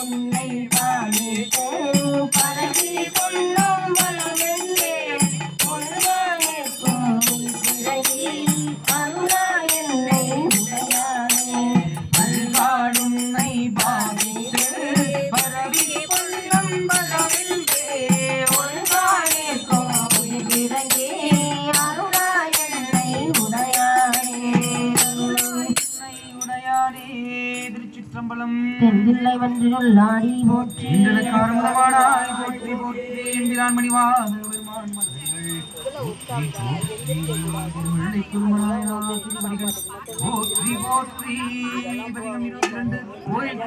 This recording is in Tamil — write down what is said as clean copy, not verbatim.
உன்னை பாடிட்டு பரவி கொள்ளும் வளமென்றே பொன்வானிற்கும் பிறகி அருளா என்னை உடையானே அல்வாடுன்னை பாடிட்டு பரவி கொள்ளும் வளமென்றே பொன்வானிற்கும் பிறகி அருளா என்னை உடையானே திருச்சிற்றம்பலம் தென்தில்லை வன்றியுள்ளாடி போற்றி காரணமானாய் போற்றி போற்றி என்கிறான் மணிவாத பெருமான் போற்றி போற்றி 22